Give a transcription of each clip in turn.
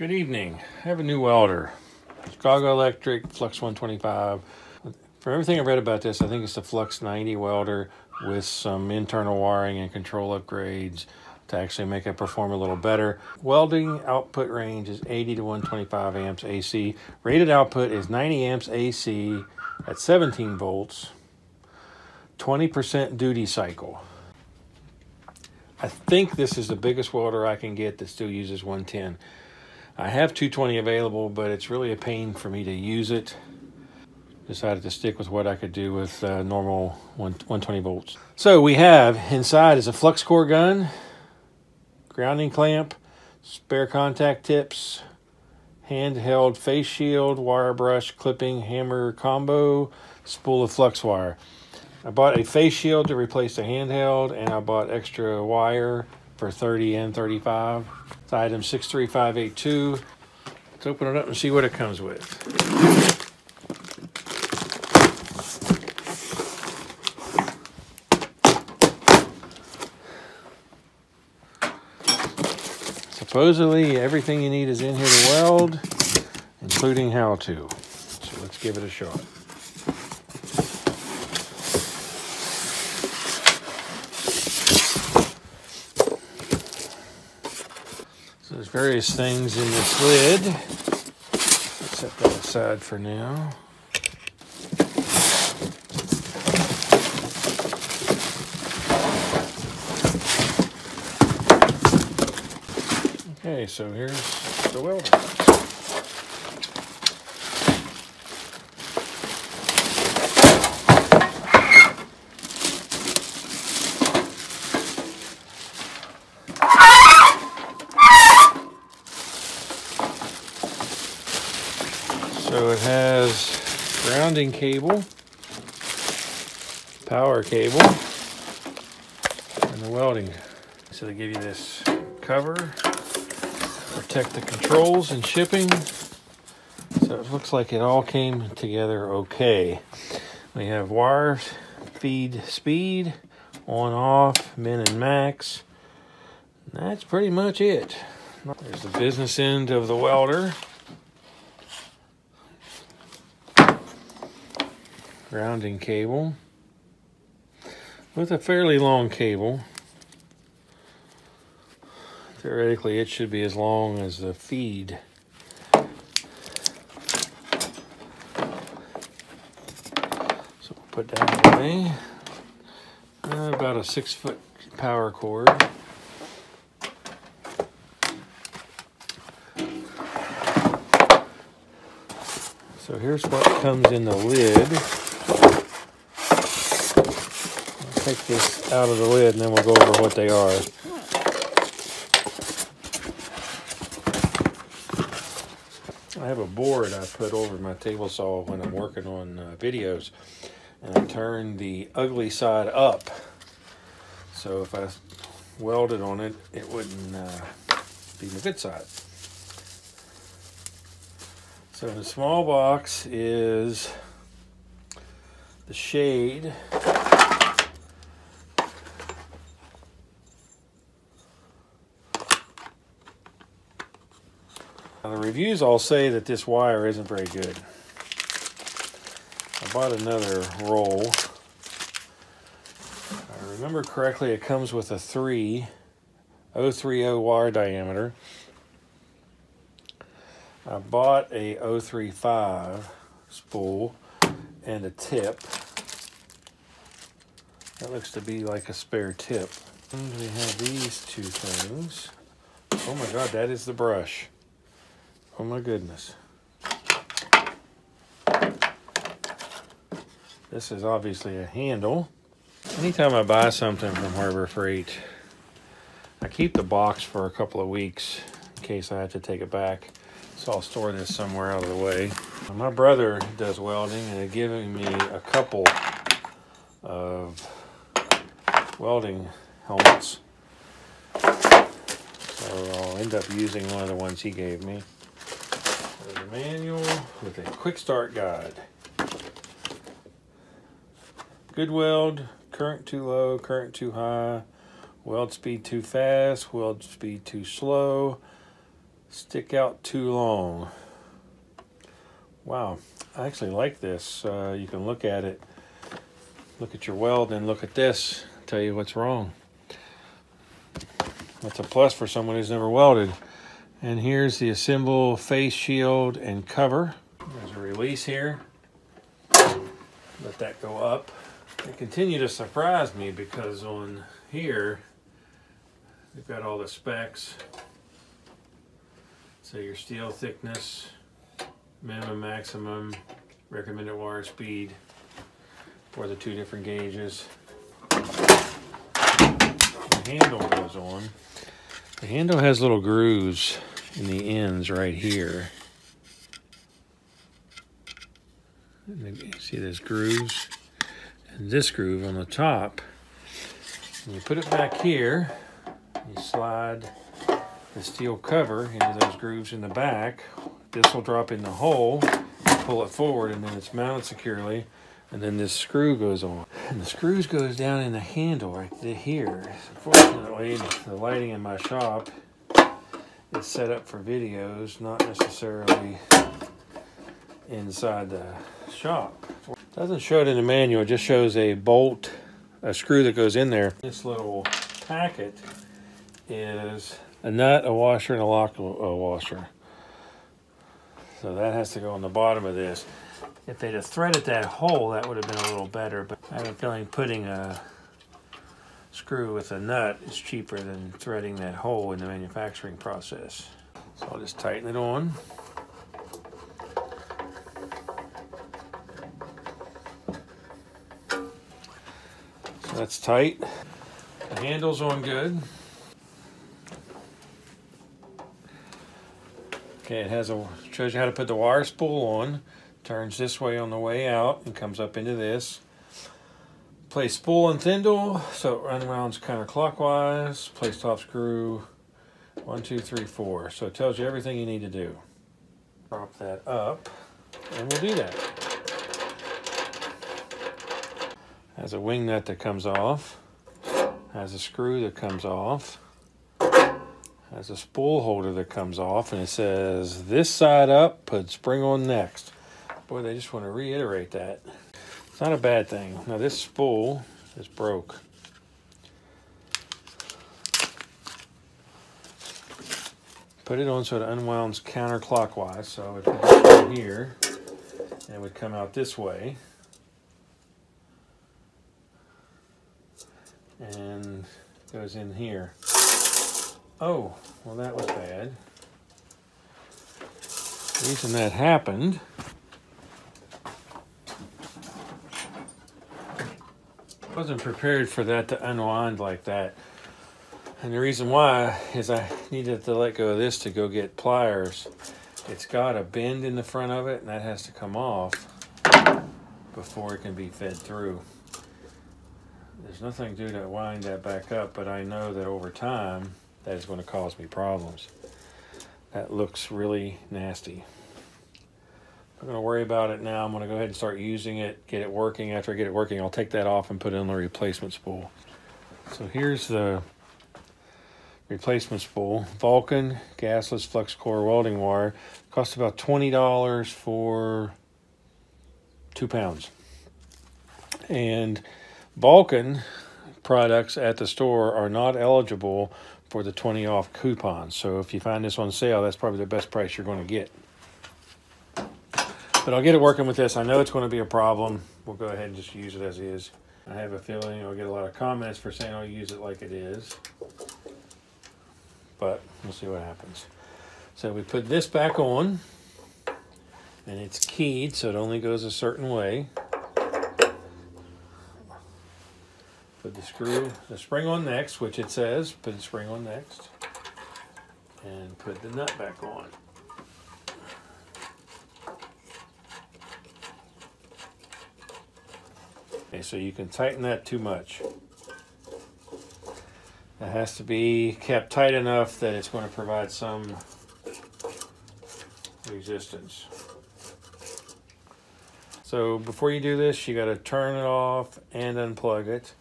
Good evening. I have a new welder. Chicago Electric Flux 125. For everything I read about this, I think it's the Flux 90 welder with some internal wiring and control upgrades to actually make it perform a little better. Welding output range is 80 to 125 amps AC. Rated output is 90 amps AC at 17 volts, 20% duty cycle. I think this is the biggest welder I can get that still uses 110. I have 220 available, but it's really a pain for me to use it. Decided to stick with what I could do with normal 120 volts. So we have inside is a flux core gun, grounding clamp, spare contact tips, handheld face shield, wire brush, clipping, hammer combo, spool of flux wire. I bought a face shield to replace the handheld, and I bought extra wire for 30 and 35. It's item 63582. Let's open it up and see what it comes with. Supposedly everything you need is in here to weld, including how to. So let's give it a shot. So there's various things in this lid. Let's set that aside for now. Okay, so here's the welder. So it has grounding cable, power cable, and the welding. So they give you this cover, protect the controls and shipping. So it looks like it all came together okay. We have wire feed speed, on off, min and max. And that's pretty much it. There's the business end of the welder. Grounding cable with a fairly long cable. Theoretically, it should be as long as the feed. So we'll put that away. About a 6-foot power cord. So here's what comes in the lid. I'll take this out of the lid and then we'll go over what they are. I have a board I put over my table saw when I'm working on videos, and I turn the ugly side up. So if I welded on it, it wouldn't be the good side. So the small box is the shade. Now the reviews all say that this wire isn't very good. I bought another roll. If I remember correctly, it comes with a 030 wire diameter. I bought a 035 spool and a tip. That looks to be like a spare tip. And we have these two things. Oh my God, that is the brush. Oh my goodness. This is obviously a handle. Anytime I buy something from Harbor Freight, I keep the box for a couple of weeks in case I have to take it back. So I'll store this somewhere out of the way. My brother does welding and they're giving me a couple of welding helmets. So I'll end up using one of the ones he gave me. There's a manual with a quick start guide. Good weld, current too low, current too high, weld speed too fast, weld speed too slow, stick out too long. Wow, I actually like this. You can look at it, look at your weld, and look at this, tell you what's wrong. That's a plus for someone who's never welded. And here's the assemble face shield and cover. There's a release here. Let that go up. They continue to surprise me because on here, they've got all the specs. So your steel thickness, minimum, maximum, recommended wire speed for the two different gauges. The handle goes on. The handle has little grooves in the ends right here. And you see those grooves and this groove on the top. And you put it back here, you slide the steel cover into those grooves in the back. This will drop in the hole, pull it forward, and then it's mounted securely. And then this screw goes on. And the screws goes down in the handle right here. Unfortunately, the lighting in my shop is set up for videos, not necessarily inside the shop. It doesn't show it in the manual, it just shows a bolt, a screw that goes in there. This little packet is a nut, a washer, and a lock washer. So that has to go on the bottom of this. If they'd have threaded that hole, that would have been a little better, but I have a feeling putting a screw with a nut is cheaper than threading that hole in the manufacturing process. So I'll just tighten it on. So that's tight. The handle's on good. Okay, it shows you how to put the wire spool on. Turns this way on the way out and comes up into this. Place spool and thindle so it unwounds counterclockwise. Place top screw 1, 2, 3, 4. So it tells you everything you need to do. Prop that up and we'll do that. Has a wing nut that comes off. Has a screw that comes off. Has a spool holder that comes off, and it says this side up, put spring on next. Boy, they just want to reiterate that. It's not a bad thing. Now this spool is broke. Put it on so it unwounds counterclockwise. So it would put it here, and it would come out this way. And goes in here. Oh, well that was bad. The reason that happened wasn't prepared for that to unwind like that. And the reason why is I needed to let go of this to go get pliers. It's got a bend in the front of it and that has to come off before it can be fed through. There's nothing to do to wind that back up, but I know that over time that is going to cause me problems. That looks really nasty. I'm going to worry about it now. I'm going to go ahead and start using it, get it working. After I get it working, I'll take that off and put it on the replacement spool. So here's the replacement spool. Vulcan gasless flux core welding wire. Cost about $20 for 2 pounds. And Vulcan products at the store are not eligible for the 20 off coupons. So if you find this on sale, that's probably the best price you're going to get. But I'll get it working with this. I know it's going to be a problem. We'll go ahead and just use it as is. I have a feeling I'll get a lot of comments for saying I'll use it like it is. But we'll see what happens. So we put this back on. And it's keyed, so it only goes a certain way. Put the spring on next, which it says, put the spring on next. And put the nut back on. Okay, so you can tighten that too much. It has to be kept tight enough that it's going to provide some resistance. So before you do this, you got to turn it off and unplug it.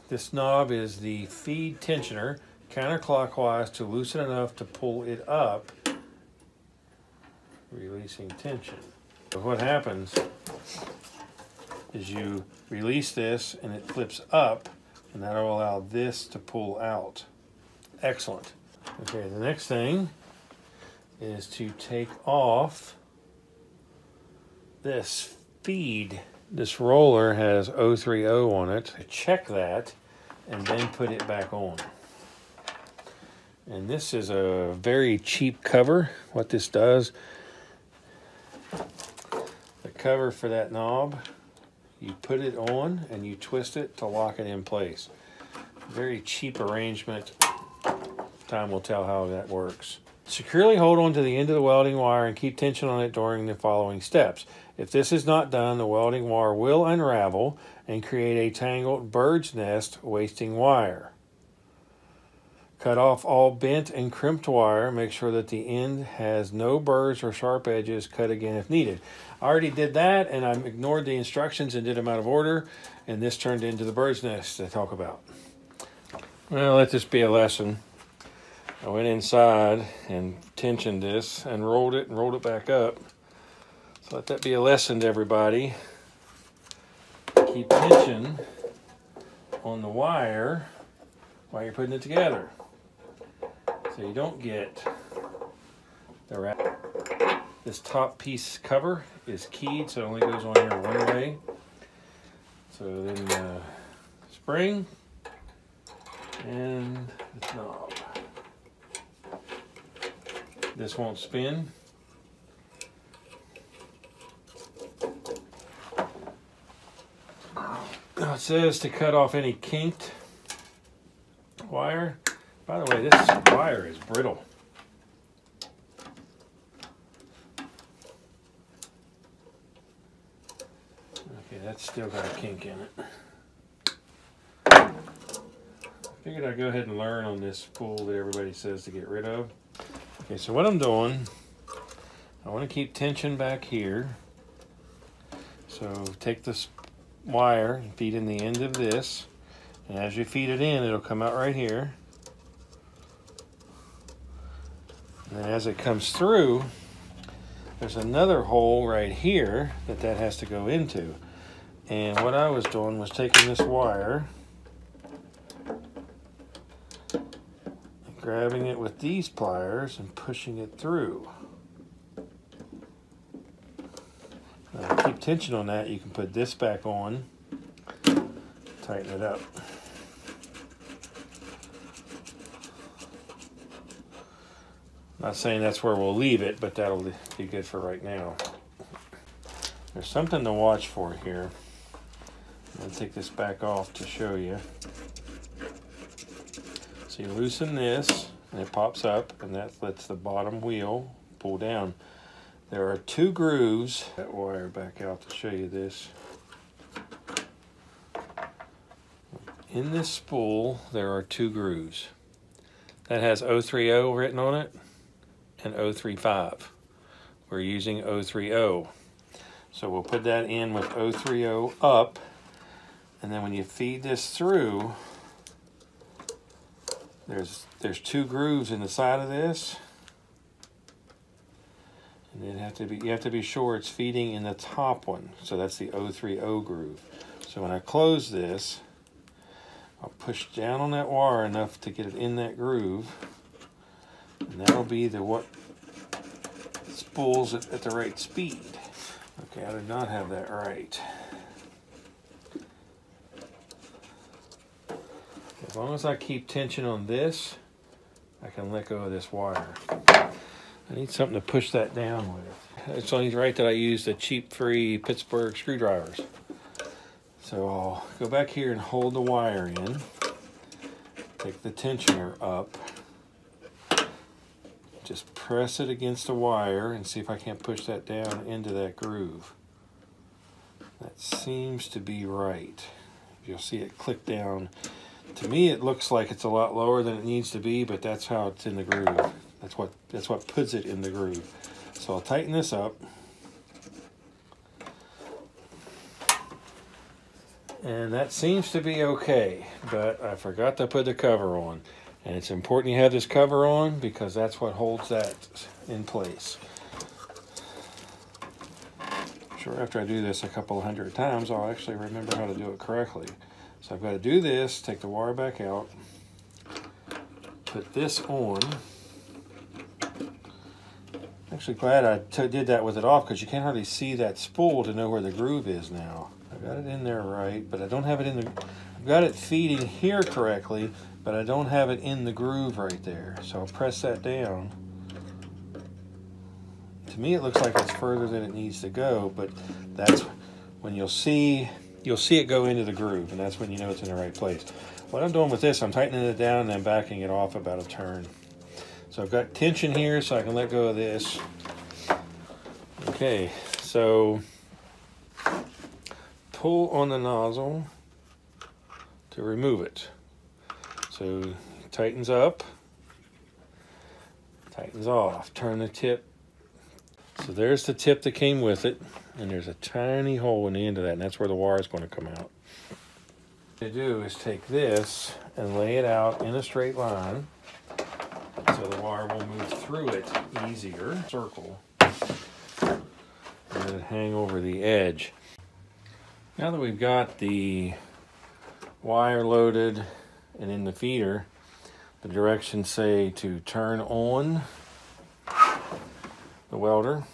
This knob is the feed tensioner, counterclockwise to loosen enough to pull it up releasing tension. So what happens is you release this and it flips up, and that'll allow this to pull out. Excellent. Okay, the next thing is to take off this feed. This roller has 030 on it. Check that and then put it back on. And this is a very cheap cover. What this does, the cover for that knob, you put it on and you twist it to lock it in place. Very cheap arrangement. Time will tell how that works. Securely hold on to the end of the welding wire and keep tension on it during the following steps. If this is not done, the welding wire will unravel and create a tangled bird's nest, wasting wire. Cut off all bent and crimped wire. Make sure that the end has no burrs or sharp edges. Cut again if needed. I already did that, and I ignored the instructions and did them out of order, and this turned into the bird's nest I talk about. Well, let this be a lesson. I went inside and tensioned this and rolled it back up. So let that be a lesson to everybody. Keep tension on the wire while you're putting it together, so you don't get the wrap. This top piece cover is keyed, so it only goes on here one way. So then the spring and the knob. This won't spin. Now it says to cut off any kinked wire. By the way, this wire is brittle. Okay, that's still got a kink in it. I figured I'd go ahead and learn on this spool that everybody says to get rid of. Okay, so what I'm doing, I want to keep tension back here. So take this wire and feed in the end of this, and as you feed it in, it'll come out right here. And then as it comes through, there's another hole right here that has to go into. And what I was doing was taking this wire, grabbing it with these pliers and pushing it through. Now, to keep tension on that, you can put this back on, tighten it up. Not saying that's where we'll leave it, but that'll be good for right now. There's something to watch for here. I'm going to take this back off to show you. So you loosen this, and it pops up, and that lets the bottom wheel pull down. There are two grooves. That wire back out to show you this. In this spool, there are two grooves. That has 030 written on it and 035. We're using 030. So we'll put that in with 030 up, and then when you feed this through, there's two grooves in the side of this, and you have to be sure it's feeding in the top one. So that's the 030 groove. So when I close this, I'll push down on that wire enough to get it in that groove, and that'll be what spools it at the right speed. Okay, I did not have that right. As long as I keep tension on this, I can let go of this wire. I need something to push that down with. It's only right that I use the cheap free Pittsburgh screwdrivers. So I'll go back here and hold the wire in, take the tensioner up, just press it against the wire and see if I can't push that down into that groove. That seems to be right. You'll see it click down. To me, it looks like it's a lot lower than it needs to be, but that's how it's in the groove. That's what puts it in the groove. So I'll tighten this up. And that seems to be okay, but I forgot to put the cover on. And it's important you have this cover on because that's what holds that in place. Sure, after I do this a couple hundred times, I'll actually remember how to do it correctly. So I've got to do this, take the wire back out, put this on. Actually glad I did that with it off, because you can't hardly see that spool to know where the groove is now. I got it in there right, but I don't have it in the, I've got it feeding here correctly, but I don't have it in the groove right there. So I'll press that down. To me it looks like it's further than it needs to go, but that's when you'll see it go into the groove, and that's when you know it's in the right place. What I'm doing with this, I'm tightening it down and then backing it off about a turn. So I've got tension here, so I can let go of this. Okay, so pull on the nozzle to remove it. So it tightens up, tightens off, turn the tip. So there's the tip that came with it, and there's a tiny hole in the end of that, and that's where the wire is going to come out. What to do is take this and lay it out in a straight line, so the wire will move through it easier. Circle, and then hang over the edge. Now that we've got the wire loaded and in the feeder, the directions say to turn on the welder,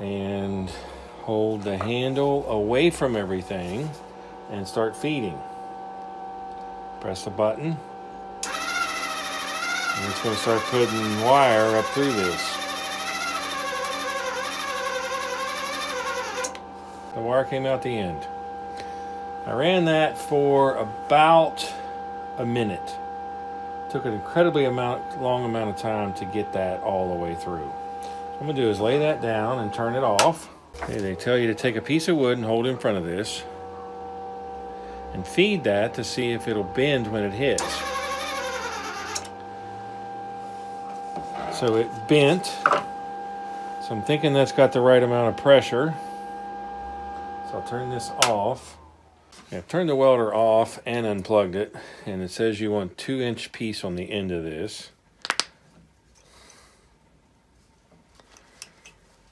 and hold the handle away from everything and start feeding. Press the button, and it's going to start putting wire up through this. The wire came out the end. I ran that for about a minute. Took an incredibly long amount of time to get that all the way through. What I'm going to do is lay that down and turn it off. Okay, they tell you to take a piece of wood and hold it in front of this and feed that to see if it'll bend when it hits. So it bent. So I'm thinking that's got the right amount of pressure. So I'll turn this off. Okay, I've turned the welder off and unplugged it, and it says you want 2-inch piece on the end of this.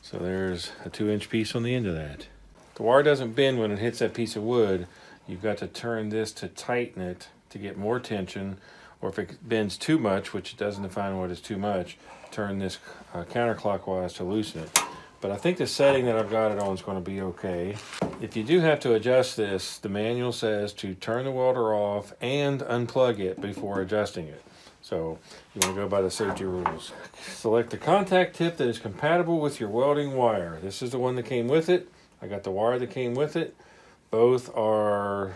So there's a 2-inch piece on the end of that. The wire doesn't bend when it hits that piece of wood. You've got to turn this to tighten it to get more tension, or if it bends too much, which it doesn't define what is too much, turn this counterclockwise to loosen it. But I think the setting that I've got it on is going to be okay. If you do have to adjust this, the manual says to turn the welder off and unplug it before adjusting it. So you want to go by the safety rules. Select the contact tip that is compatible with your welding wire. This is the one that came with it. I got the wire that came with it. Both are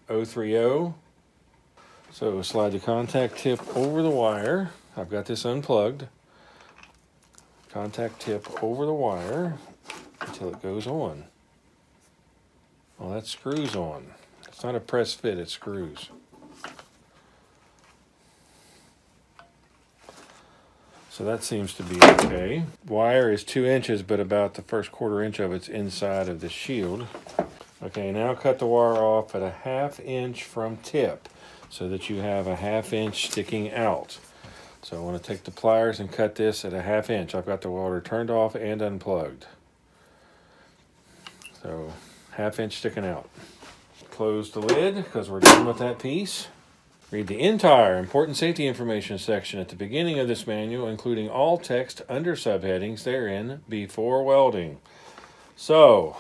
030. So slide the contact tip over the wire. I've got this unplugged. Contact tip over the wire until it goes on. Well, that screws on. It's not a press fit, it screws. So that seems to be okay. Wire is 2 inches, but about the first 1/4 inch of it's inside of the shield. Okay, now cut the wire off at a 1/2 inch from tip so that you have a 1/2 inch sticking out. So I want to take the pliers and cut this at a 1/2 inch. I've got the welder turned off and unplugged. So 1/2 inch sticking out. Close the lid because we're done with that piece. Read the entire important safety information section at the beginning of this manual, including all text under subheadings therein before welding. So,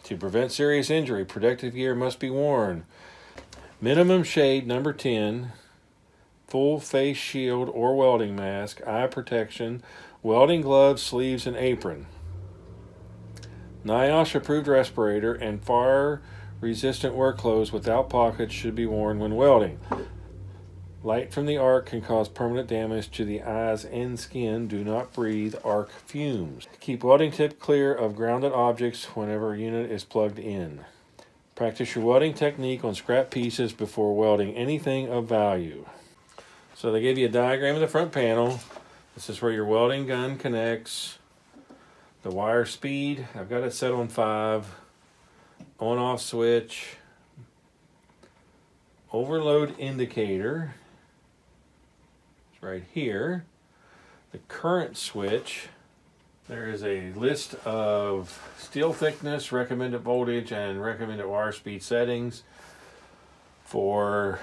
to prevent serious injury, protective gear must be worn. Minimum shade number 10, full face shield or welding mask, eye protection, welding gloves, sleeves, and apron. NIOSH approved respirator and fire resistant work clothes without pockets should be worn when welding. Light from the arc can cause permanent damage to the eyes and skin. Do not breathe arc fumes. Keep welding tip clear of grounded objects whenever a unit is plugged in. Practice your welding technique on scrap pieces before welding anything of value. So they give you a diagram of the front panel. This is where your welding gun connects. The wire speed, I've got it set on 5. On-off switch. Overload indicator. Right here. the current switch, there is a list of steel thickness, recommended voltage, and recommended wire speed settings for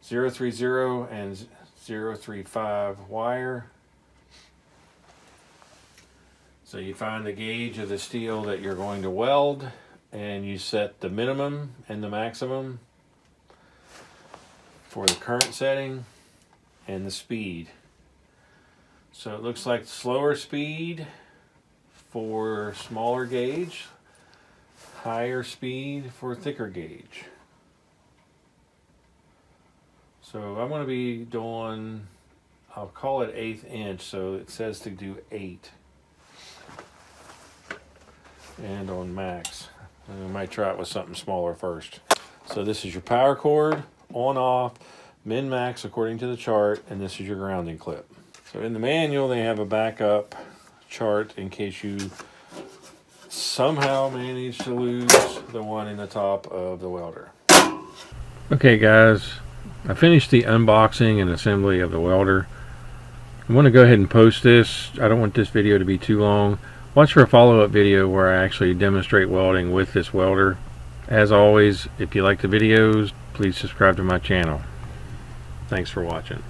030 and 035 wire. So you find the gauge of the steel that you're going to weld, and you set the minimum and the maximum for the current setting and the speed. So it looks like slower speed for smaller gauge, higher speed for thicker gauge. So I'm going to be doing, I'll call it 1/8 inch, so it says to do 8. And on max. I might try it with something smaller first. So this is your power cord, on off, min max according to the chart, and this is your grounding clip. So in the manual they have a backup chart in case you somehow manage to lose the one in the top of the welder. Okay guys, I finished the unboxing and assembly of the welder. I want to go ahead and post this. I don't want this video to be too long. Watch for a follow-up video where I actually demonstrate welding with this welder. As always, if you like the videos, please subscribe to my channel. Thanks for watching.